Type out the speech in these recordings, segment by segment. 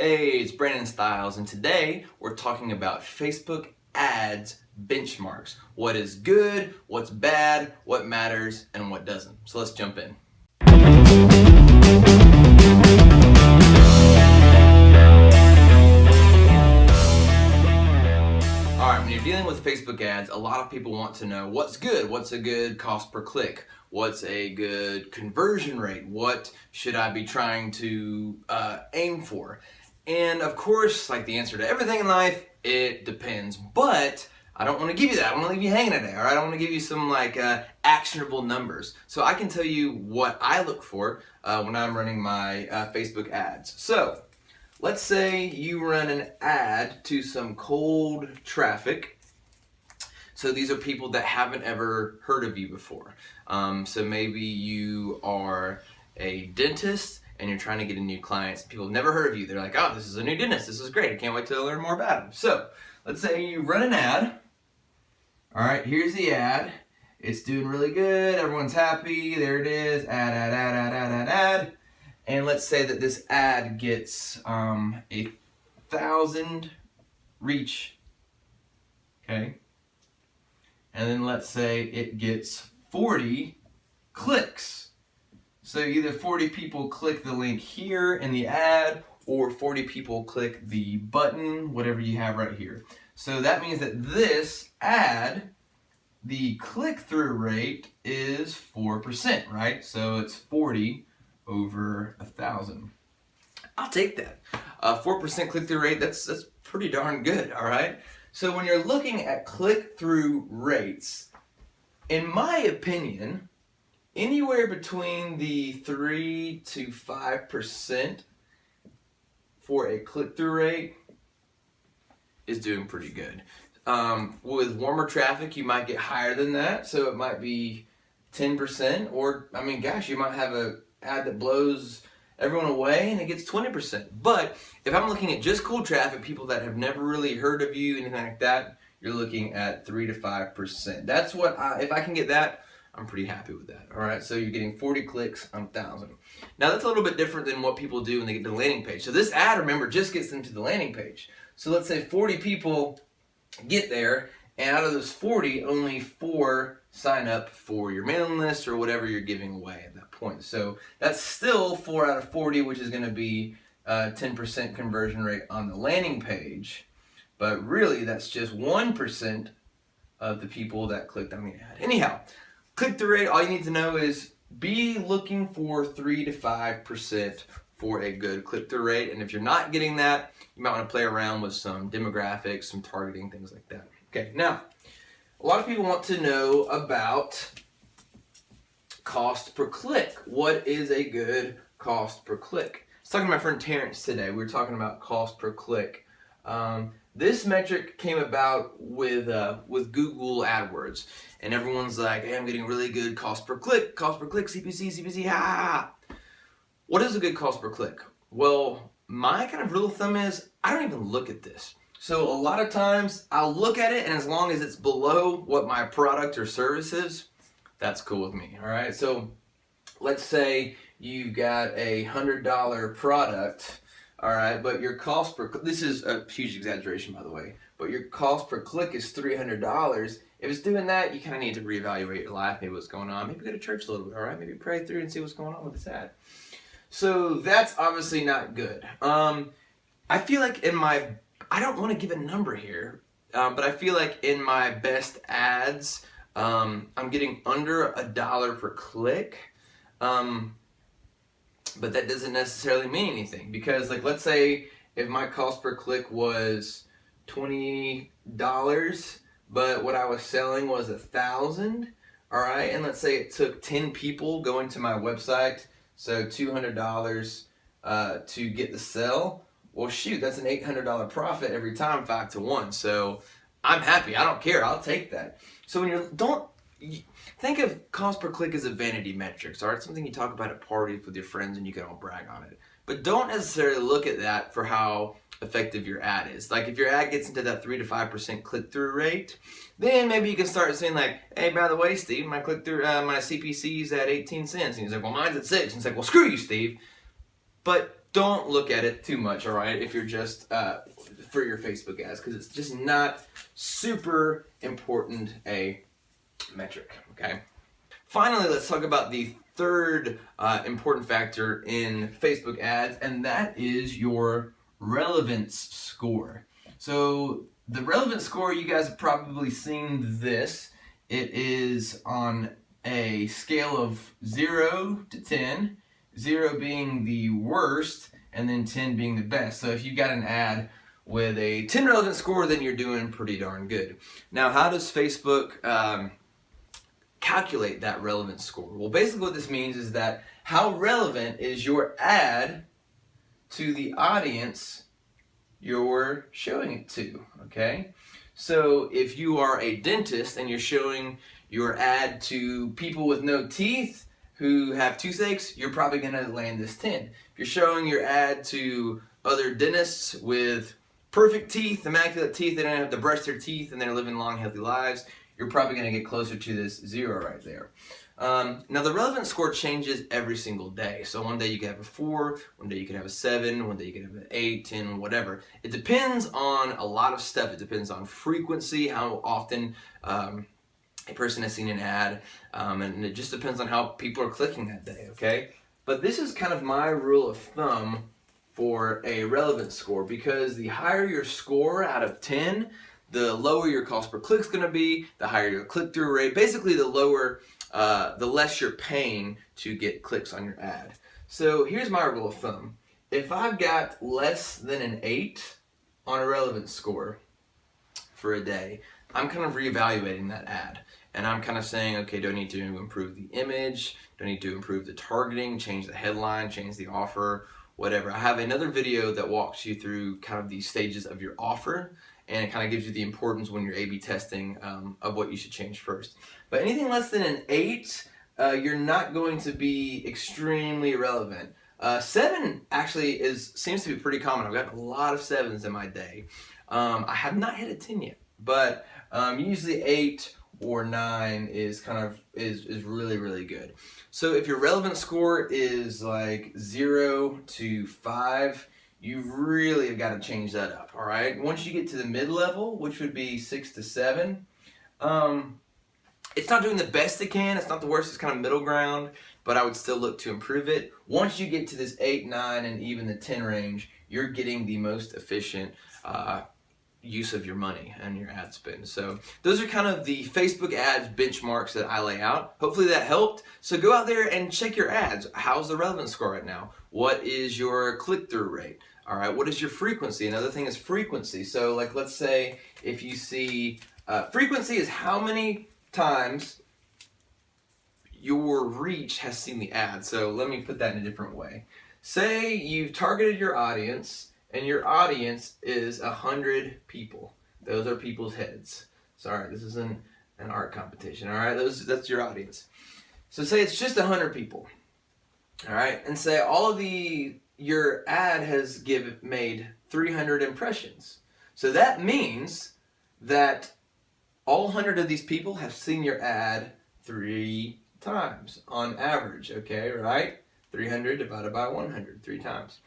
Hey, it's Brandon Stiles, and today we're talking about Facebook ads benchmarks. What is good, what's bad, what matters, and what doesn't. So let's jump in. Alright, when you're dealing with Facebook ads, a lot of people want to know what's good, what's a good cost per click, what's a good conversion rate, what should I be trying to aim for. And of course, like the answer to everything in life, it depends. But I don't want to give you that. I don't want to leave you hanging today, all right? I want to give you some actionable numbers. So I can tell you what I look for when I'm running my Facebook ads. So let's say you run an ad to some cold traffic. So these are people that haven't ever heard of you before. So maybe you are a dentist and you're trying to get in new clients. People have never heard of you. They're like, oh, this is a new dentist. This is great. I can't wait to learn more about him. So let's say you run an ad. All right, here's the ad. It's doing really good. Everyone's happy. There it is. Ad. And let's say that this ad gets 1,000 reach. Okay. And then let's say it gets 40 clicks. So either 40 people click the link here in the ad, or 40 people click the button, whatever you have right here. So that means that this ad, the click-through rate is 4%, right? So it's 40 over 1,000. I'll take that. 4% click-through rate, that's pretty darn good, all right? So when you're looking at click-through rates, in my opinion, anywhere between the 3 to 5% for a click-through rate is doing pretty good. With warmer traffic, you might get higher than that, so it might be 10%, or, I mean, gosh, you might have an ad that blows everyone away and it gets 20%. But if I'm looking at just cold traffic, people that have never really heard of you, anything like that, you're looking at 3 to 5%. That's what if I can get that, I'm pretty happy with that. All right, so you're getting 40 clicks on 1,000. Now that's a little bit different than what people do when they get to the landing page. So this ad, remember, just gets them to the landing page. So let's say 40 people get there, and out of those 40, only 4 sign up for your mailing list or whatever you're giving away at that point. So that's still 4 out of 40, which is going to be 10% conversion rate on the landing page. But really, that's just 1% of the people that clicked on the ad. Anyhow, click-through rate, all you need to know is be looking for 3 to 5% for a good click-through rate. And if you're not getting that, you might want to play around with some demographics, some targeting, things like that. Okay, now, a lot of people want to know about cost per click. What is a good cost per click? I was talking to my friend Terrence today. We were talking about cost per click. This metric came about with Google AdWords, and everyone's like, hey, I'm getting really good cost per click, CPC, ha. What is a good cost per click? Well, my kind of rule of thumb is I don't even look at this. So a lot of times I'll look at it, and as long as it's below what my product or service is, that's cool with me, all right? So let's say you've got a $100 product, all right, but your cost per click, this is a huge exaggeration, by the way, but your cost per click is $300. If it's doing that, you kind of need to reevaluate your life, maybe what's going on. Maybe go to church a little bit, all right? Maybe pray through and see what's going on with this ad. So that's obviously not good. I feel like I don't want to give a number here, but I feel like in my best ads, I'm getting under $1 per click. But that doesn't necessarily mean anything, because like, let's say if my cost per click was $20, but what I was selling was 1,000, all right, and let's say it took 10 people going to my website, so $200 to get the sell. Well, shoot, that's an $800 profit every time, 5 to 1. So I'm happy. I don't care. I'll take that. So when think of cost per click as a vanity metric, all right? Something you talk about at parties with your friends and you can all brag on it. But don't necessarily look at that for how effective your ad is. Like if your ad gets into that 3 to 5% click-through rate, then maybe you can start saying like, hey, by the way, Steve, my click-through, my CPC is at 18 cents. And he's like, well, mine's at 6. And it's like, well, screw you, Steve. But don't look at it too much, all right, if you're just for your Facebook ads, because it's just not super important a metric, okay? Finally, let's talk about the third important factor in Facebook ads, and that is your relevance score. So the relevance score, you guys have probably seen this. It is on a scale of 0 to 10, 0 being the worst, and then 10 being the best. So if you got an ad with a 10 relevance score, then you're doing pretty darn good. Now, how does Facebook calculate that relevance score? Well, basically what this means is that how relevant is your ad to the audience you're showing it to, okay? So if you are a dentist and you're showing your ad to people with no teeth who have toothaches, you're probably going to land this 10. If you're showing your ad to other dentists with perfect teeth, immaculate teeth, they don't have to brush their teeth and they're living long, healthy lives, you're probably going to get closer to this 0 right there. Now the relevance score changes every single day. So one day you can have a 4, one day you can have a 7, one day you can have an 8, 10, whatever. It depends on a lot of stuff. It depends on frequency, how often a person has seen an ad, and it just depends on how people are clicking that day, okay? But this is kind of my rule of thumb for a relevance score, because the higher your score out of 10, the lower your cost per click is going to be, the higher your click-through rate. Basically, the less you're paying to get clicks on your ad. So here's my rule of thumb. If I've got less than an 8 on a relevance score for a day, I'm kind of reevaluating that ad. And I'm kind of saying, okay, do I need to improve the image? Do I need to improve the targeting, change the headline, change the offer, whatever. I have another video that walks you through kind of the stages of your offer, and it kind of gives you the importance when you're A/B testing of what you should change first. But anything less than an 8, you're not going to be extremely relevant. 7 actually seems to be pretty common. I've got a lot of 7s in my day. I have not hit a 10 yet, but usually 8 or 9 is really, really good. So if your relevance score is like 0 to 5, you really have got to change that up, all right? Once you get to the mid-level, which would be 6 to 7, it's not doing the best it can. It's not the worst. It's kind of middle ground, but I would still look to improve it. Once you get to this 8, 9, and even the 10 range, you're getting the most efficient use of your money and your ad spend. So those are kind of the Facebook ads benchmarks that I lay out. Hopefully that helped. So go out there and check your ads. How's the relevance score right now? What is your click-through rate? All right, what is your frequency? Another thing is frequency. So like, let's say if you see, frequency is how many times your reach has seen the ad. So let me put that in a different way. Say you've targeted your audience, and your audience is 100 people. Those are people's heads. Sorry, this isn't an art competition, all right? That's your audience. So say it's just 100 people, all right? And say your ad has made 300 impressions. So that means that all 100 of these people have seen your ad 3 times on average, okay, right? 300 divided by 100, 3 times.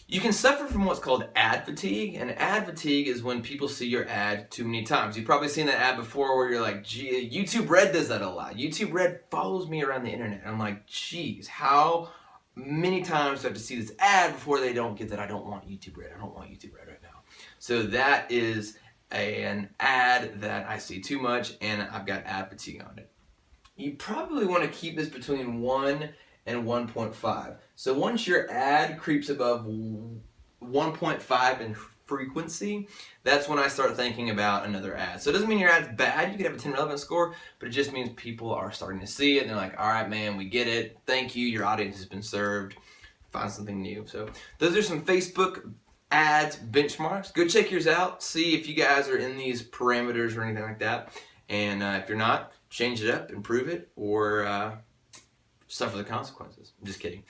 You can suffer from what's called ad fatigue, and ad fatigue is when people see your ad too many times. You've probably seen that ad before where you're like, gee, YouTube Red does that a lot. YouTube Red follows me around the internet. I'm like, geez, how many times do I have to see this ad before they don't get that I don't want YouTube Red? I don't want YouTube Red right now. So that is an ad that I see too much, and I've got ad fatigue on it. You probably want to keep this between 1 and 1.5. So once your ad creeps above 1.5 in frequency, that's when I start thinking about another ad. So it doesn't mean your ad's bad. You could have a 10 relevance score, but it just means people are starting to see it and they're like, all right, man, we get it. Thank you. Your audience has been served. Find something new. So those are some Facebook ads benchmarks. Go check yours out. See if you guys are in these parameters or anything like that. And if you're not, change it up, improve it, or suffer the consequences. I'm just kidding.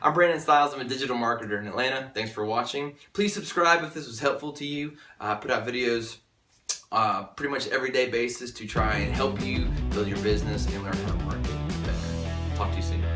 I'm Brandon Stiles. I'm a digital marketer in Atlanta. Thanks for watching. Please subscribe if this was helpful to you. I put out videos pretty much everyday basis to try and help you build your business and learn how to market better. Talk to you soon.